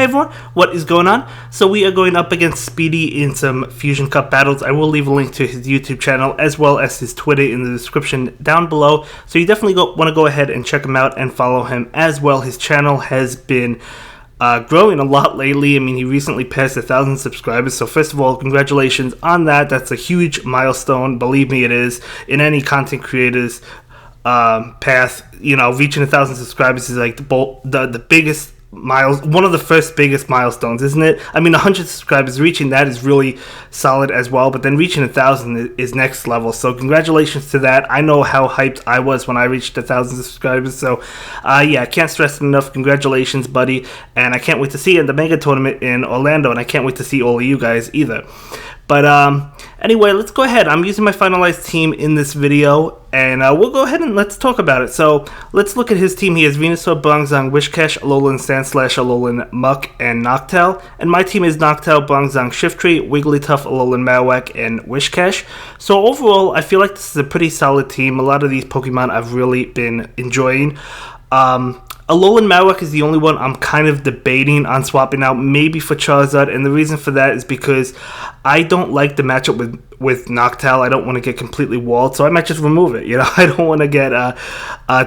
Hey everyone, what is going on? So we are going up against Speedy in some Fusion Cup battles. I will leave a link to his YouTube channel as well as his Twitter in the description down below. So you definitely want to go ahead and check him out and follow him as well. His channel has been growing a lot lately. I mean, he recently passed 1,000 subscribers. So first of all, congratulations on that. That's a huge milestone. Believe me, it is. In any content creator's path, you know, reaching 1,000 subscribers is like the biggest one of the first biggest milestones, isn't it? I mean, 100 subscribers, reaching that is really solid as well, but then reaching 1,000 is next level. So congratulations to that. I know how hyped I was when I reached 1,000 subscribers. So yeah, I can't stress it enough. Congratulations, buddy. And I can't wait to see you in the mega tournament in Orlando, and I can't wait to see all of you guys either. But anyway, let's go ahead. I'm using my finalized team in this video, and we'll go ahead and let's talk about it. So let's look at his team. He has Venusaur, Bronzong, Wishcash, Alolan Sandslash, Alolan Muck, and Noctowl. And my team is Noctowl, Bronzong, Shiftry, Wigglytuff, Alolan Marowak, and Wishcash. So overall, I feel like this is a pretty solid team. A lot of these Pokemon I've really been enjoying. Alolan Marowak is the only one I'm kind of debating on swapping out, maybe for Charizard, and the reason for that is because I don't like the matchup with Noctowl. I don't want to get completely walled, so I might just remove it. You know, I don't want to get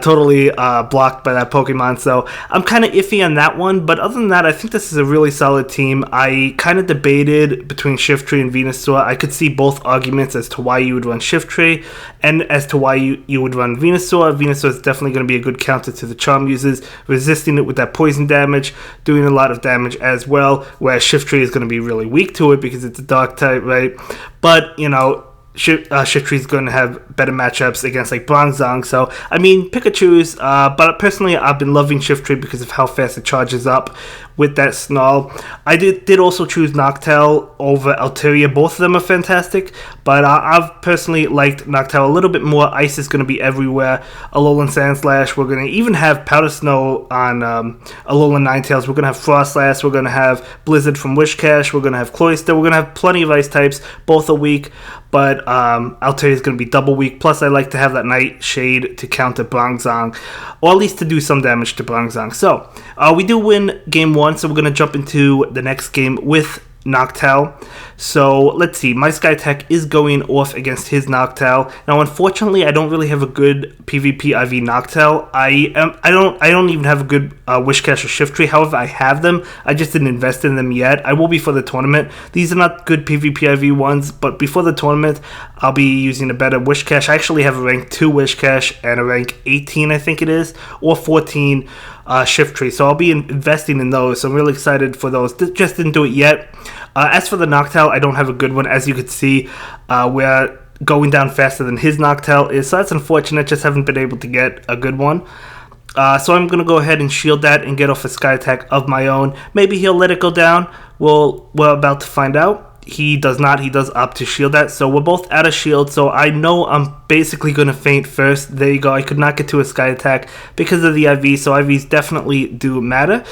totally blocked by that Pokemon, so I'm kind of iffy on that one. But other than that, I think this is a really solid team. I kind of debated between Shiftry and Venusaur. I could see both arguments as to why you would run Shiftry and as to why you would run Venusaur. Venusaur is definitely going to be a good counter to the Charm uses, resisting it with that poison damage, doing a lot of damage as well, whereas Shiftry is going to be really weak to it because it's a dark type, right? But, you know, Shiftry is going to have better matchups against like Bronzong. So, I mean, pick or choose. But personally, I've been loving Shiftry because of how fast it charges up with that Snarl. I did also choose Noctowl over Altaria. Both of them are fantastic, but I've personally liked Noctowl a little bit more. Ice is going to be everywhere. Alolan Sandslash. We're going to even have Powder Snow on Alolan Ninetales. We're going to have Frostlass. We're going to have Blizzard from Wishcash. We're going to have Cloyster. We're going to have plenty of ice types. Both are weak, but Altaria is going to be double weak. Plus, I like to have that Nightshade to counter Bronzong, or at least to do some damage to Bronzong. So, we do win game 1. So we're going to jump into the next game with Noctowl. So let's see, my Skytech is going off against his Noctowl. Now unfortunately I don't really have a good PvP IV Noctowl. I don't even have a good Wishcash or Shiftry. However, I have them. I just didn't invest in them yet. I will before the tournament. These are not good PvP IV ones, but before the tournament I'll be using a better Wishcash. I actually have a rank 2 Wishcash and a rank 18 I think it is, or 14 Shiftry, so I'll be investing in those. So I'm really excited for those. Just didn't do it yet. As for the Noctowl, I don't have a good one. As you can see, we're going down faster than his Noctowl is, so that's unfortunate. Just haven't been able to get a good one. So I'm going to go ahead and shield that and get off a Sky Attack of my own. Maybe he'll let it go down. We're about to find out. He does not. He does opt to shield that. So we're both out of shield. So I know I'm basically going to faint first. There you go. I could not get to a Sky Attack because of the IV. So IVs definitely do matter.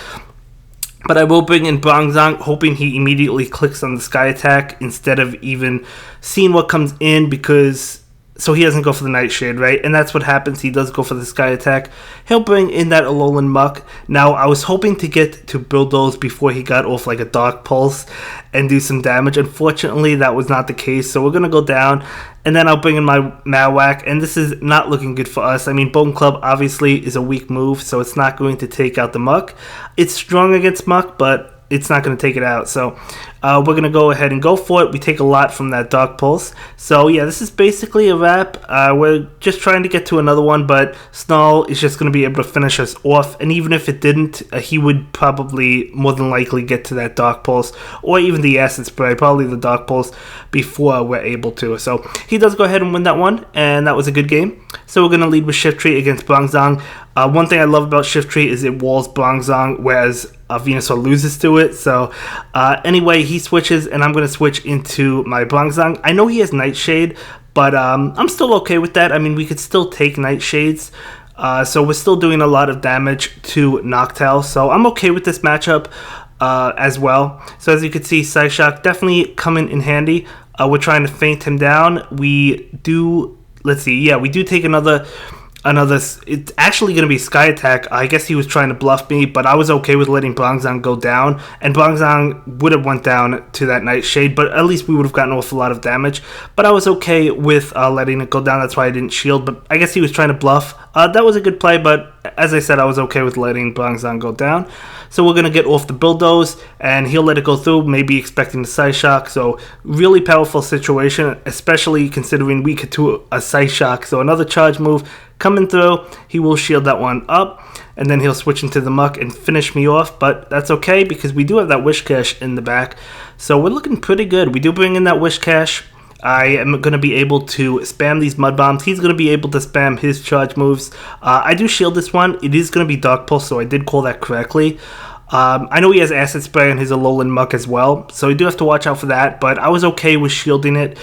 But I will bring in Bronzong, hoping he immediately clicks on the Sky Attack instead of even seeing what comes in, because so he doesn't go for the Nightshade, right? And that's what happens. He does go for the Sky Attack. He'll bring in that Alolan Muck. Now, I was hoping to get to Bulldoze before he got off like a Dark Pulse and do some damage. Unfortunately, that was not the case. So we're going to go down, and then I'll bring in my Marowak. And this is not looking good for us. I mean, Bone Club obviously is a weak move, so it's not going to take out the Muck. It's strong against Muck, but it's not going to take it out. So we're going to go ahead and go for it. We take a lot from that Dark Pulse. So yeah, this is basically a wrap. We're just trying to get to another one, but Snarl is just going to be able to finish us off. And even if it didn't, he would probably more than likely get to that Dark Pulse, or even the Acid Spray, probably the Dark Pulse, before we're able to. So he does go ahead and win that one, and that was a good game. So we're going to lead with Shiftry against Bronzong. One thing I love about Shiftry is it walls Bronzong, whereas Venusaur loses to it. So anyway, he switches, and I'm going to switch into my Bronzong. I know he has Nightshade, but I'm still okay with that. I mean, we could still take Nightshades. So we're still doing a lot of damage to Noctowl. So I'm okay with this matchup as well. So as you can see, Psyshock definitely coming in handy. We're trying to feint him down. We do, let's see, yeah, we do take another it's actually going to be Sky Attack. I guess he was trying to bluff me, but I was okay with letting Bronzong go down, and Bronzong would have went down to that Nightshade, but at least we would have gotten off a lot of damage. But I was okay with letting it go down. That's why I didn't shield, but I guess he was trying to bluff. That was a good play, but as I said, I was okay with letting Bronzong go down. So we're going to get off the Bulldoze, and he'll let it go through, maybe expecting the Side Shock. So really powerful situation, especially considering we could do a Side Shock. So another charge move coming through, he will shield that one up, and then he'll switch into the Muck and finish me off, but that's okay because we do have that Wish Cache in the back, so we're looking pretty good. We do bring in that Wish Cache. I am going to be able to spam these Mud Bombs. He's going to be able to spam his charge moves. I do shield this one. It is going to be Dark Pulse, so I did call that correctly. I know he has Acid Spray and his Alolan Muck as well, so you do have to watch out for that, but I was okay with shielding it.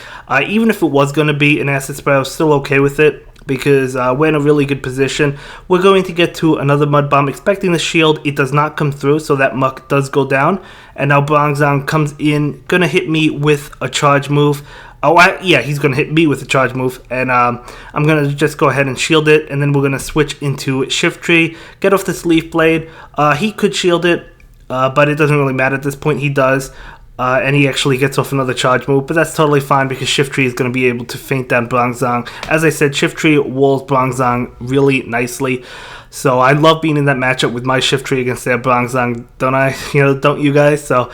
Even if it was going to be an Acid Spray, I was still okay with it, because we're in a really good position. We're going to get to another Mud Bomb, expecting the shield. It does not come through, so that Muck does go down. And now Bronzong comes in, gonna hit me with a charge move. Yeah, he's gonna hit me with a charge move, and I'm gonna just go ahead and shield it, and then we're gonna switch into Shift Tree, get off this Leaf Blade. He could shield it, but it doesn't really matter at this point. He does. And he actually gets off another charge move, but that's totally fine because Shift Tree is going to be able to feint down Bronzong. As I said, Shift Tree walls Bronzong really nicely, so I love being in that matchup with my Shift Tree against their Bronzong, don't I? Don't you guys? So,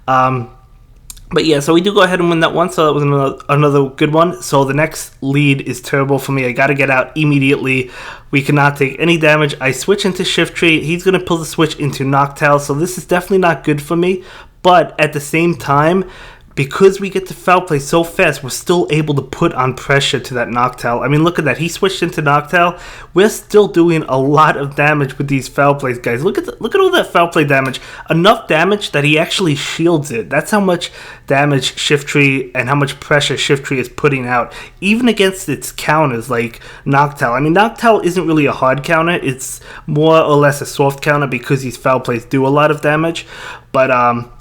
but yeah, so we do go ahead and win that one, so that was another good one. So the next lead is terrible for me. I got to get out immediately. We cannot take any damage. I switch into Shift Tree. He's going to pull the switch into Noctowl, so this is definitely not good for me. But at the same time, because we get to Foul Play so fast, we're still able to put on pressure to that Noctowl. I mean, look at that. He switched into Noctowl. We're still doing a lot of damage with these Foul Plays, guys. Look at all that Foul Play damage. Enough damage that he actually shields it. That's how much damage Shift Tree and how much pressure Shift Tree is putting out, even against its counters like Noctowl. I mean, Noctowl isn't really a hard counter. It's more or less a soft counter because these Foul Plays do a lot of damage. But,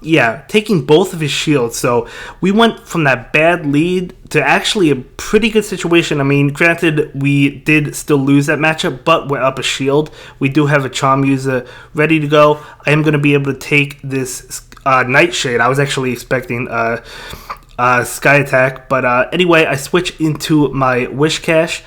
yeah, taking both of his shields. So we went from that bad lead to actually a pretty good situation. I mean, granted, we did still lose that matchup, but we're up a shield. We do have a Charm User ready to go. I am going to be able to take this Nightshade. I was actually expecting Sky Attack. But anyway, I switch into my Wish Cache.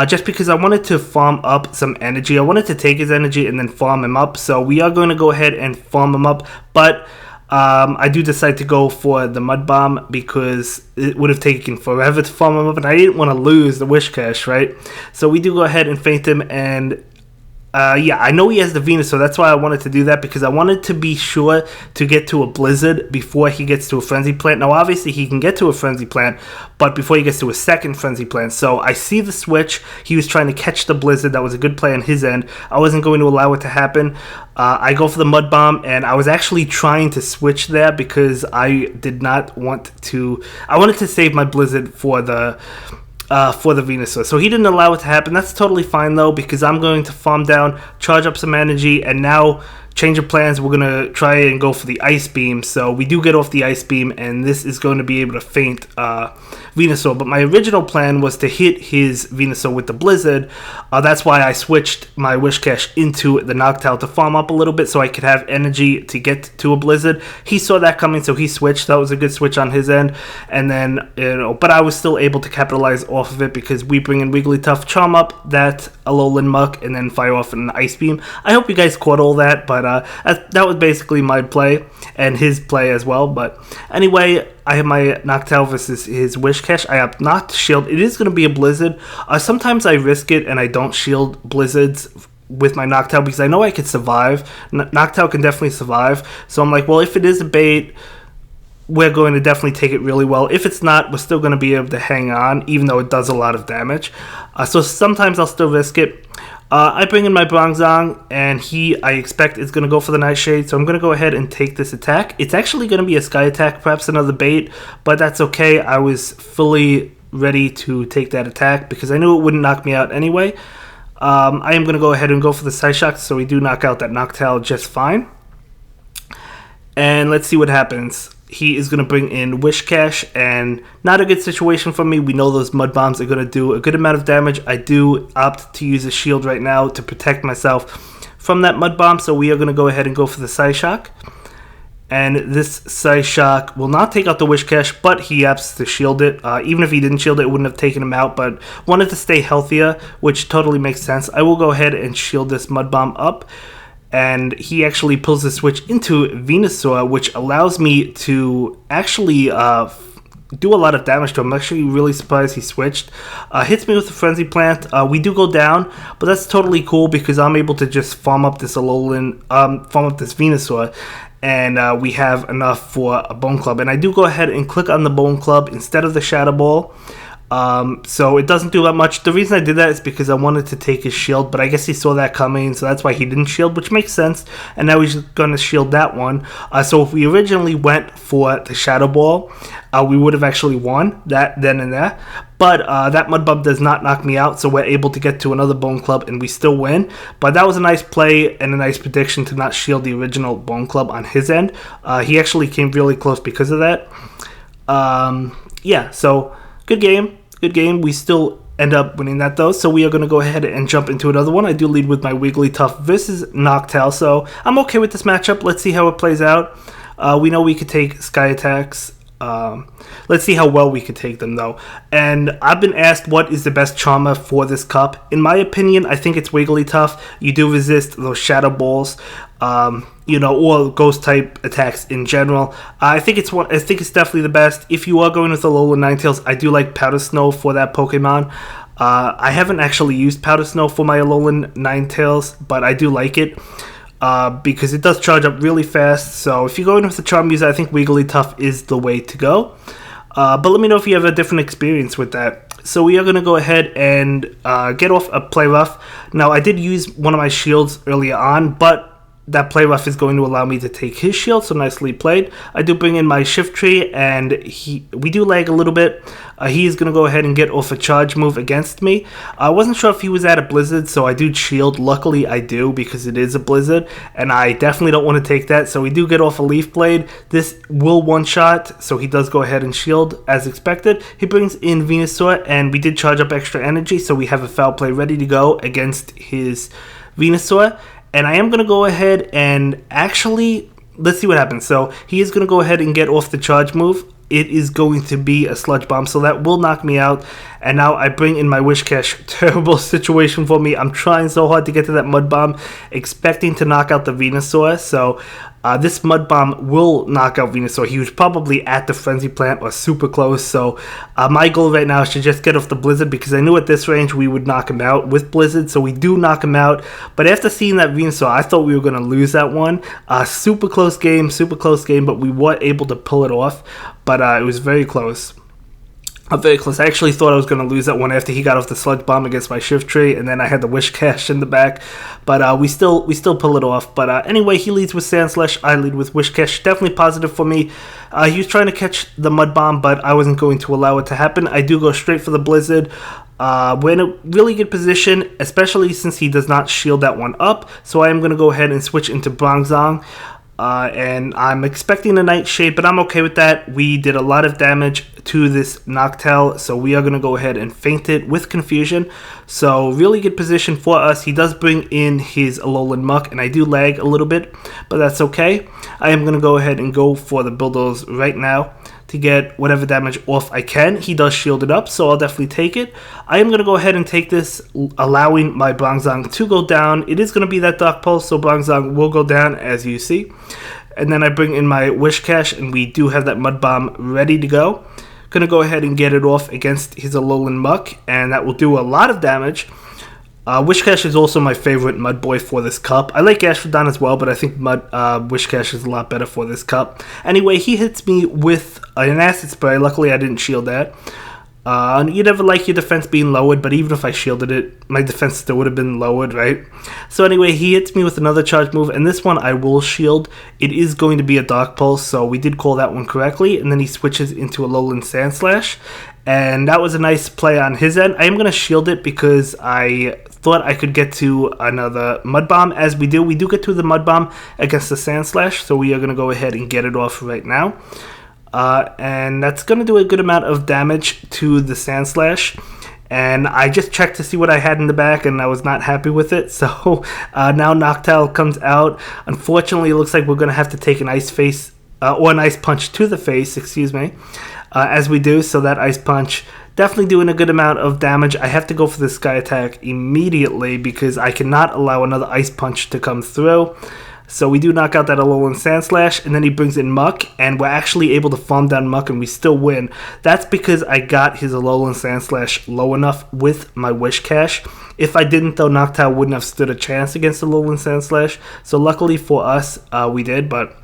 Just because I wanted to farm up some energy. I wanted to take his energy and then farm him up. So we are going to go ahead and farm him up. But I do decide to go for the Mud Bomb because it would have taken forever to farm him up. And I didn't want to lose the Wish Cache, right? So we do go ahead and feint him. And yeah, I know he has the Venus, so that's why I wanted to do that, because I wanted to be sure to get to a Blizzard before he gets to a Frenzy Plant. Now, obviously, he can get to a Frenzy Plant, but before he gets to a second Frenzy Plant. So I see the switch. He was trying to catch the Blizzard. That was a good play on his end. I wasn't going to allow it to happen. I go for the Mud Bomb, and I was actually trying to switch there because I did not want to... I wanted to save my Blizzard for the Venusaur. So he didn't allow it to happen. That's totally fine though, because I'm going to farm down, charge up some energy, and now change of plans. We're going to try and go for the Ice Beam. So we do get off the Ice Beam, and this is going to be able to feint Venusaur. But my original plan was to hit his Venusaur with the Blizzard. That's why I switched my Wish Cache into the Noctowl to farm up a little bit so I could have energy to get to a Blizzard. He saw that coming, so he switched. That was a good switch on his end. And then, but I was still able to capitalize off of it because we bring in Wigglytuff, charm up that Alolan Muck, and then fire off an Ice Beam. I hope you guys caught all that, but that was basically my play and his play as well. But anyway, I have my Noctowl versus his Wish Cache. I have not shield. It is going to be a Blizzard. Sometimes I risk it and I don't shield Blizzards with my Noctowl because I know I could survive. Noctowl can definitely survive. So I'm like, well, if it is a bait, we're going to definitely take it really well. If it's not, we're still going to be able to hang on, even though it does a lot of damage. So sometimes I'll still risk it. I bring in my Bronzong, and I expect, is going to go for the Nightshade, so I'm going to go ahead and take this attack. It's actually going to be a Sky Attack, perhaps another bait, but that's okay. I was fully ready to take that attack because I knew it wouldn't knock me out anyway. I am going to go ahead and go for the Side Shock, so we do knock out that Noctowl just fine. And let's see what happens. he is going to bring in Wish Cash, and not a good situation for me. We know those mud bombs are going to do a good amount of damage. I do opt to use a shield right now to protect myself from that mud bomb, so we are going to go ahead and go for the Psyshock. And this Psyshock will not take out the Wish Cash, but he opts to shield it. Even if he didn't shield it, it wouldn't have taken him out, but wanted to stay healthier, which totally makes sense. I will go ahead and shield this mud bomb up. And he actually pulls the switch into Venusaur, which allows me to actually do a lot of damage to him. I'm actually really surprised he switched. Hits me with the Frenzy Plant. We do go down, but that's totally cool because I'm able to just farm up this Venusaur. And we have enough for a Bone Club. And I do go ahead and click on the Bone Club instead of the Shadow Ball. So it doesn't do that much. The reason I did that is because I wanted to take his shield, but I guess he saw that coming, so that's why he didn't shield, which makes sense. And now he's going to shield that one. So if we originally went for the Shadow Ball, we would have actually won that then and there. But that Mud Bomb does not knock me out, so we're able to get to another Bone Club and we still win. But that was a nice play and a nice prediction to not shield the original Bone Club on his end. He actually came really close because of that. Yeah, so good game. Good game. We still end up winning that though, so we are going to go ahead and jump into another one. I do lead with my Wigglytuff versus Noctowl, so I'm okay with this matchup. Let's see how it plays out. We know we could take Sky Attacks. Let's see how well we could take them though. And I've been asked what is the best Charmer for this cup. In my opinion, I think it's Wigglytuff. You do resist those Shadow Balls, or Ghost type attacks in general. I think it's definitely the best. If you are going with the Alolan Ninetales, I do like Powder Snow for that Pokemon. I haven't actually used Powder Snow for my Alolan Ninetales, but I do like it. Because it does charge up really fast. So if you're going with the Charm user, I think Wigglytuff is the way to go. But let me know if you have a different experience with that. So we are going to go ahead and get off a Play Rough. Now I did use one of my shields earlier on, but that Play Rough is going to allow me to take his shield, so nicely played. I do bring in my Shift Tree, and we do lag a little bit. He is going to go ahead and get off a charge move against me. I wasn't sure if he was at a Blizzard, so I do shield. Luckily, I do, because it is a Blizzard, and I definitely don't want to take that. So we do get off a Leaf Blade. This will one-shot, so he does go ahead and shield, as expected. He brings in Venusaur, and we did charge up extra energy, so we have a Foul Play ready to go against his Venusaur. And I am going to go ahead and actually, let's see what happens. So he is going to go ahead and get off the charge move. It is going to be a Sludge Bomb, so that will knock me out. And now I bring in my Wish Cash. Terrible situation for me. I'm trying so hard to get to that Mud Bomb, expecting to knock out the Venusaur. So this Mud Bomb will knock out Venusaur. He was probably at the Frenzy Plant or super close. So my goal right now is to just get off the Blizzard, because I knew at this range we would knock him out with Blizzard. So we do knock him out. But after seeing that Venusaur, I thought we were going to lose that one. Super close game, but we were able to pull it off. But it was very close. Very close. I actually thought I was going to lose that one after he got off the Sludge Bomb against my Shift Tree, and then I had the Wish Cash in the back. But we still pull it off. But anyway, he leads with Sandslash. I lead with Wish Cash. Definitely positive for me. He was trying to catch the Mud Bomb, but I wasn't going to allow it to happen. I do go straight for the Blizzard. We're in a really good position, especially since he does not shield that one up. So I am going to go ahead and switch into Bronzong. And I'm expecting a Nightshade, but I'm okay with that. We did a lot of damage to this Noctowl, so we are going to go ahead and feint it with Confusion. So really good position for us. He does bring in his Alolan Muck, and I do lag a little bit, but that's okay. I am going to go ahead and go for the Bulldoze right now to get whatever damage off I can. He does shield it up, so I'll definitely take it. I am going to go ahead and take this, allowing my Bronzong to go down. It is going to be that Dark Pulse, so Bronzong will go down, as you see. And then I bring in my Wish Cash, and we do have that Mud Bomb ready to go. Going to go ahead and get it off against his Alolan Muck, and that will do a lot of damage. Wish Cash is also my favorite Mud Boy for this cup. I like Gastrodon as well, but I think Wish Cash is a lot better for this cup. Anyway, he hits me with an Acid Spray. Luckily, I didn't shield that. You never like your defense being lowered, but even if I shielded it, my defense still would have been lowered, right? So anyway, he hits me with another charge move, and this one I will shield. It is going to be a Dark Pulse, so we did call that one correctly, and then he switches into a Lowland Sand Slash, and that was a nice play on his end. I am going to shield it because I thought I could get to another Mud Bomb, as we do. We do get to the Mud Bomb against the Sand Slash, so we are going to go ahead and get it off right now. And that's going to do a good amount of damage to the Sand Slash. And I just checked to see what I had in the back, and I was not happy with it. So now Noctowl comes out. Unfortunately, it looks like we're going to have to take an Ice Face, or an Ice Punch to the face, excuse me, as we do. So that Ice Punch definitely doing a good amount of damage. I have to go for the Sky Attack immediately because I cannot allow another Ice Punch to come through. So we do knock out that Alolan Sand Slash, and then he brings in Muck, and we're actually able to farm down Muck, and we still win. That's because I got his Alolan Sand Slash low enough with my Wish Cache. If I didn't, though, Noctowl wouldn't have stood a chance against Alolan Sand Slash. So luckily for us, we did, but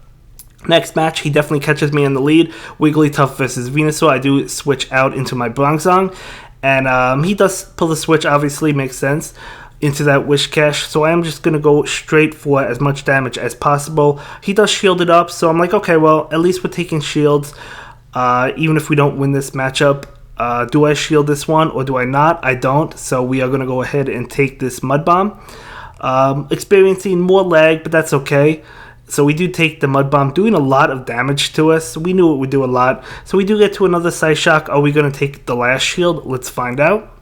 next match, he definitely catches me in the lead. Wigglytuff versus Venusaur. I do switch out into my Bronzong, and he does pull the switch, obviously, makes sense, into that Wish Cache, so I am just going to go straight for as much damage as possible. He does shield it up, so I'm like, okay, well, at least we're taking shields, even if we don't win this matchup. Do I shield this one, or do I not? I don't, so we are going to go ahead and take this Mud Bomb. Experiencing more lag, but that's okay. So we do take the Mud Bomb, doing a lot of damage to us. We knew it would do a lot. So we do get to another Psyshock. Are we going to take the last shield? Let's find out.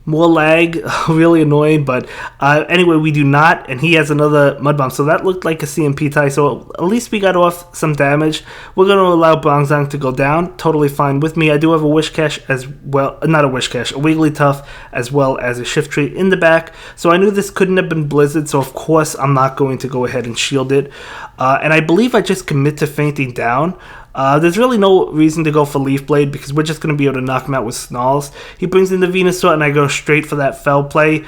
More lag, really annoying, but anyway, we do not, and he has another Mud Bomb, so that looked like a CMP tie, so at least we got off some damage. We're going to allow Bronzong to go down, totally fine with me. I do have a Wish Cache as well, not a Wish Cache, a Wigglytuff, as well as a Shift Tree in the back, so I knew this couldn't have been Blizzard, so of course I'm not going to go ahead and shield it, and I believe I just commit to fainting down. There's really no reason to go for Leaf Blade because we're just going to be able to knock him out with Snarls. He brings in the Venusaur, and I go straight for that Fell Play,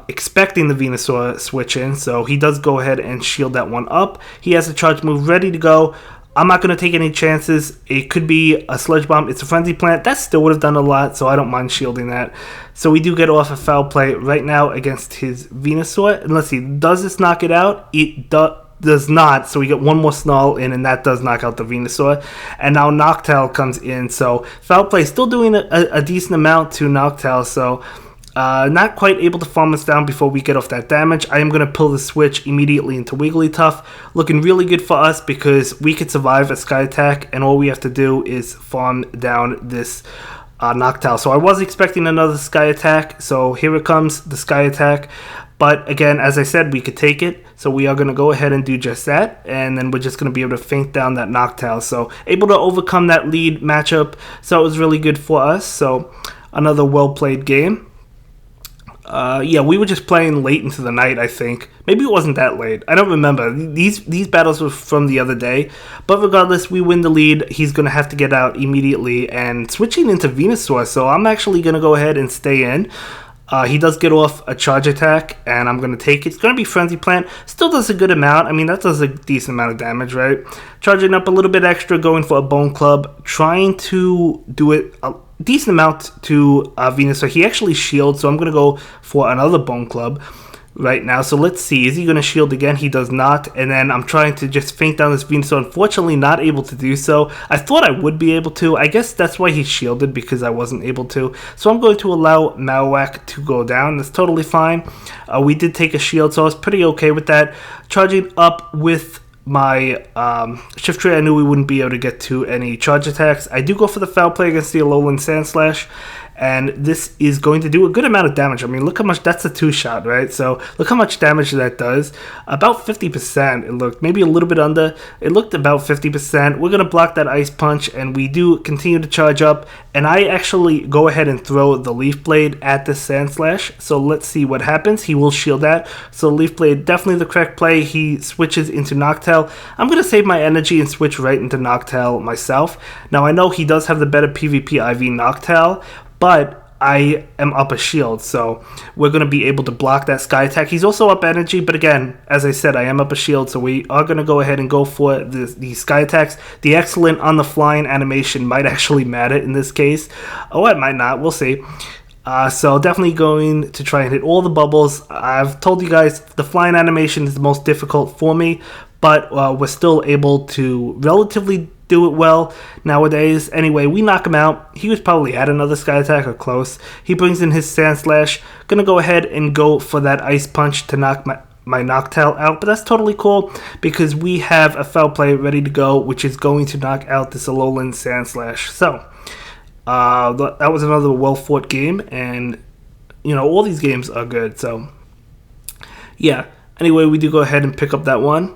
expecting the Venusaur switch in. So he does go ahead and shield that one up. He has a charge move ready to go. I'm not going to take any chances. It could be a Sludge Bomb. It's a Frenzy Plant. That still would have done a lot, so I don't mind shielding that. So we do get off a Foul Play right now against his Venusaur. And let's see, does this knock it out? It does not, so we get one more Snarl in, and that does knock out the Venusaur. And now Noctowl comes in, so Foul Play still doing a decent amount to Noctowl, so not quite able to farm us down before we get off that damage. I am going to pull the switch immediately into Wigglytuff. Looking really good for us because we could survive a Sky Attack, and all we have to do is farm down this Noctowl. So I was expecting another Sky Attack, so here it comes, the Sky Attack. But again, as I said, we could take it. So we are going to go ahead and do just that. And then we're just going to be able to feint down that Noctowl. So able to overcome that lead matchup. So it was really good for us. So another well-played game. Yeah, we were just playing late into the night, I think. Maybe it wasn't that late. I don't remember. These battles were from the other day. But regardless, we win the lead. He's going to have to get out immediately. And switching into Venusaur. So I'm actually going to go ahead and stay in. He does get off a Charge Attack, and I'm going to take it. It's going to be Frenzy Plant. Still does a good amount. I mean, that does a decent amount of damage, right? Charging up a little bit extra, going for a Bone Club. Trying to do it a decent amount to Venusaur. He actually shields, so I'm going to go for another Bone Club right now. So let's see. Is he going to shield again? He does not. And then I'm trying to just feint down this Venusaur. Unfortunately, not able to do so. I thought I would be able to. I guess that's why he shielded, because I wasn't able to. So I'm going to allow Marowak to go down. That's totally fine. We did take a shield, so I was pretty okay with that. Charging up with my Shift Tree, I knew we wouldn't be able to get to any charge attacks. I do go for the Foul Play against the Alolan Sand Slash, and this is going to do a good amount of damage. I mean, look how much, that's a 2-shot, right? So look how much damage that does. About 50% it looked, maybe a little bit under. It looked about 50%. We're going to block that Ice Punch, and we do continue to charge up, and I actually go ahead and throw the Leaf Blade at the Sand Slash. So let's see what happens. He will shield that. So Leaf Blade, definitely the correct play. He switches into Noctowl. I'm going to save my energy and switch right into Noctowl myself. Now I know he does have the better PvP IV Noctowl, but I am up a shield, so we're going to be able to block that sky attack. He's also up energy, but again, as I said, I am up a shield, so we are going to go ahead and go for the sky attacks. The excellent on the flying animation might actually matter in this case. Oh, it might not. We'll see. So definitely going to try and hit all the bubbles. I've told you guys the flying animation is the most difficult for me, but we're still able to relatively do it well nowadays. Anyway, we knock him out. He was probably at another sky attack or close. He brings in his Sand Slash. Gonna go ahead and go for that Ice Punch to knock my Noctowl out, but that's totally cool because we have a Foul Play ready to go, which is going to knock out this Alolan Sand Slash. So that was another well-fought game, and you know, all these games are good. So yeah, anyway, we do go ahead and pick up that one.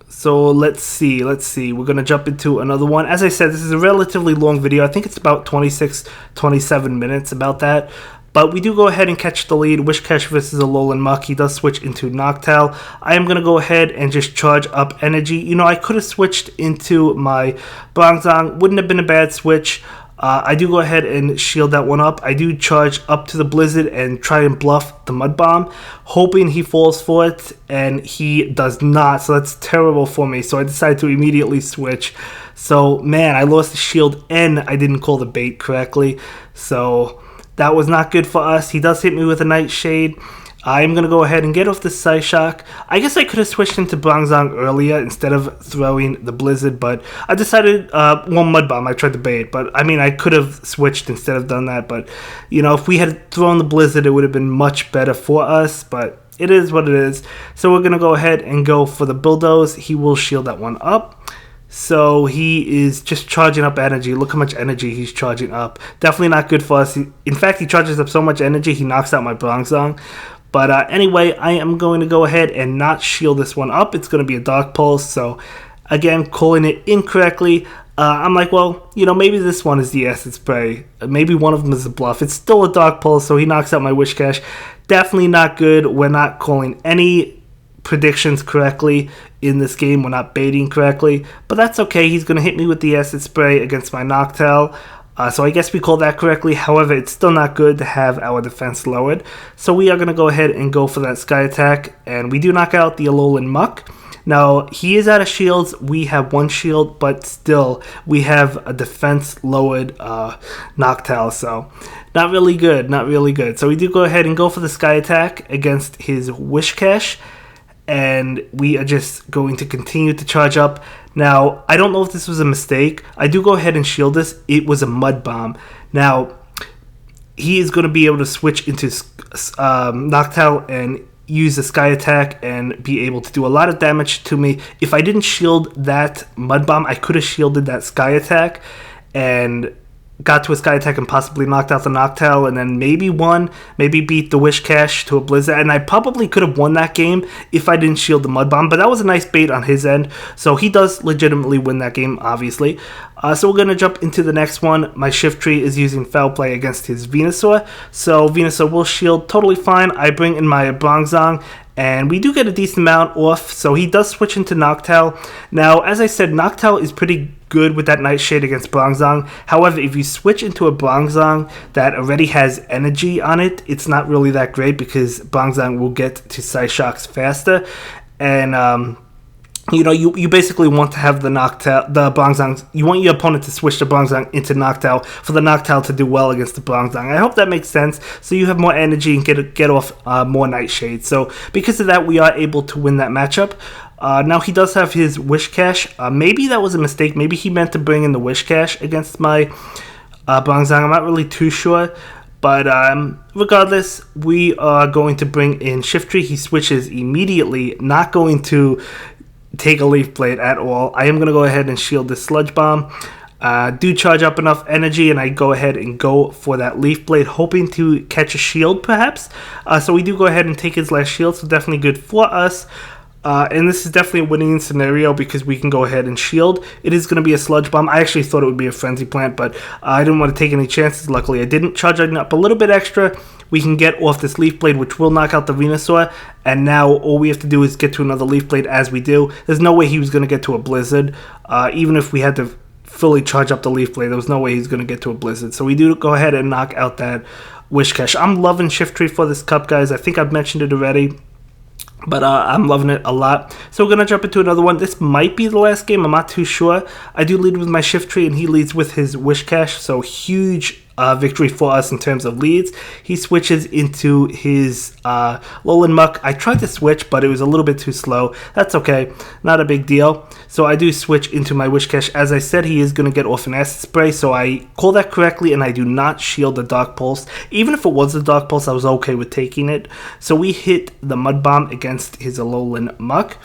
So let's see, we're going to jump into another one. As I said, this is a relatively long video. I think it's about 26-27 minutes, about that. But we do go ahead and catch the lead. Wishcash versus Alolan Muck. He does switch into Noctowl. I am going to go ahead and just charge up energy. You know, I could have switched into my Bronzong. Wouldn't have been a bad switch. I do go ahead and shield that one up. I do charge up to the Blizzard and try and bluff the Mud Bomb, hoping he falls for it, and he does not, so that's terrible for me. So I decided to immediately switch. So, man, I lost the shield and I didn't call the bait correctly, so that was not good for us. He does hit me with a Nightshade. I'm going to go ahead and get off the Psyshock. I guess I could have switched into Bronzong earlier instead of throwing the Blizzard, but I decided, Mud Bomb, I tried to bait, but I mean, I could have switched instead of done that, but, you know, if we had thrown the Blizzard, it would have been much better for us, but it is what it is. So we're going to go ahead and go for the Bulldoze. He will shield that one up. So he is just charging up energy. Look how much energy he's charging up. Definitely not good for us. In fact, he charges up so much energy, he knocks out my Bronzong. But anyway, I am going to go ahead and not shield this one up. It's going to be a Dark Pulse. So again, calling it incorrectly. I'm like, well, you know, maybe this one is the Acid Spray. Maybe one of them is a bluff. It's still a Dark Pulse, so he knocks out my Wishcash. Definitely not good. We're not calling any predictions correctly in this game. We're not baiting correctly. But that's okay. He's going to hit me with the Acid Spray against my Noctowl. So I guess we called that correctly. However, it's still not good to have our defense lowered. So we are going to go ahead and go for that Sky Attack. And we do knock out the Alolan Muck. Now, he is out of shields. We have one shield, but still, we have a defense-lowered Noctowl. So, not really good, not really good. So we do go ahead and go for the Sky Attack against his Wishcash. And we are just going to continue to charge up. Now, I don't know if this was a mistake. I do go ahead and shield this. It was a Mud Bomb. Now, he is going to be able to switch into Noctowl and use the Sky Attack and be able to do a lot of damage to me. If I didn't shield that Mud Bomb, I could have shielded that Sky Attack and got to a Sky Attack and possibly knocked out the Noctowl, and then maybe beat the Wishcash to a Blizzard, and I probably could have won that game if I didn't shield the Mud Bomb, but that was a nice bait on his end, so he does legitimately win that game, obviously. So we're going to jump into the next one. My Shiftry is using Foul Play against his Venusaur, so Venusaur will shield totally fine. I bring in my Bronzong, and we do get a decent amount off, so he does switch into Noctowl. Now, as I said, Noctowl is pretty good with that Nightshade against Bronzong. However, if you switch into a Bronzong that already has energy on it, it's not really that great because Bronzong will get to Psyshocks faster. And, you know, you basically want to have the Bronzong. You want your opponent to switch the Bronzong into Noctowl for the Noctowl to do well against the Bronzong. I hope that makes sense. So you have more energy and get off more Nightshade. So because of that, we are able to win that matchup. Now he does have his Wishcash. Maybe that was a mistake. Maybe he meant to bring in the Wishcash against my Bronzong. I'm not really too sure. But regardless, we are going to bring in Shiftry. He switches immediately, not going to take a Leaf Blade at all. I am going to go ahead and shield this Sludge Bomb. Do charge up enough energy, and I go ahead and go for that Leaf Blade, hoping to catch a shield, perhaps. So we do go ahead and take his last shield, so definitely good for us. And this is definitely a winning scenario because we can go ahead and shield. It is going to be a Sludge Bomb. I actually thought it would be a Frenzy Plant, but I didn't want to take any chances. Luckily, I didn't. Charging up a little bit extra, we can get off this Leaf Blade, which will knock out the Venusaur. And now all we have to do is get to another Leaf Blade as we do. There's no way he was going to get to a Blizzard. Even if we had to fully charge up the Leaf Blade, there was no way he's going to get to a Blizzard. So we do go ahead and knock out that Wish Cache. I'm loving Shift Tree for this cup, guys. I think I've mentioned it already, but I'm loving it a lot. So we're going to jump into another one. This might be the last game. I'm not too sure. I do lead with my Shift Tree, and he leads with his Wish Cache. So huge victory for us in terms of leads. He switches into his Lowland Muck. I tried to switch, but it was a little bit too slow. That's okay. Not a big deal. So I do switch into my Wish Cache. As I said, he is going to get off an Acid Spray, so I call that correctly, and I do not shield the Dark Pulse. Even if it was the Dark Pulse, I was okay with taking it. So we hit the Mud Bomb against his Alolan Muck.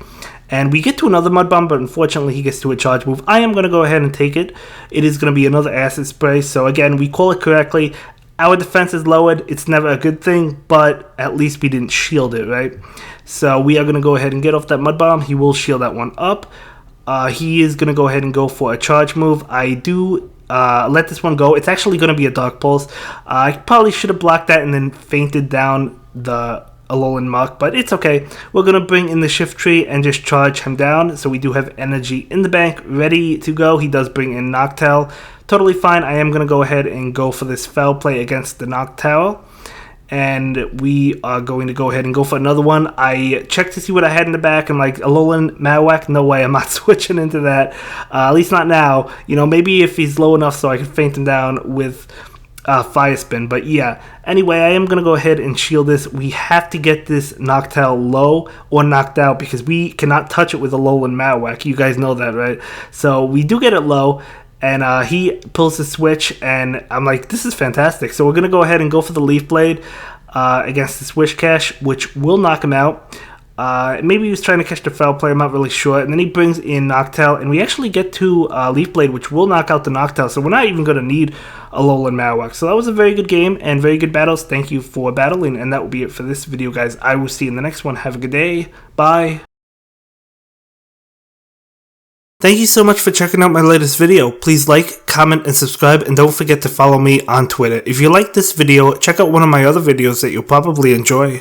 And we get to another Mud Bomb, but unfortunately he gets to a charge move. I am going to go ahead and take it. It is going to be another Acid Spray. So again, we call it correctly. Our defense is lowered. It's never a good thing, but at least we didn't shield it, right? So we are going to go ahead and get off that Mud Bomb. He will shield that one up. He is going to go ahead and go for a charge move. I do let this one go. It's actually going to be a Dark Pulse. I probably should have blocked that and then fainted down the Alolan Muck, but it's okay. We're going to bring in the Shift Tree and just charge him down. So we do have energy in the bank ready to go. He does bring in Noctowl. Totally fine. I am going to go ahead and go for this Foul Play against the Noctowl. And we are going to go ahead and go for another one. I checked to see what I had in the back. I'm like, Alolan Marowak? No way, I'm not switching into that. At least not now. You know, maybe if he's low enough so I can faint him down with Fire Spin. But yeah, anyway, I am going to go ahead and shield this. We have to get this Noctowl low or knocked out because we cannot touch it with a Alolan Marowak. You guys know that, right? So we do get it low. And he pulls the switch, and I'm like, this is fantastic. So we're going to go ahead and go for the Leaf Blade against this Wish Cache, which will knock him out. Maybe he was trying to catch the Foul Play, I'm not really sure. And then he brings in Noctowl, and we actually get to Leaf Blade, which will knock out the Noctowl. So we're not even going to need a Alolan Marowak. So that was a very good game and very good battles. Thank you for battling, and that will be it for this video, guys. I will see you in the next one. Have a good day. Bye. Thank you so much for checking out my latest video. Please like, comment, and subscribe, and don't forget to follow me on Twitter. If you like this video, check out one of my other videos that you'll probably enjoy.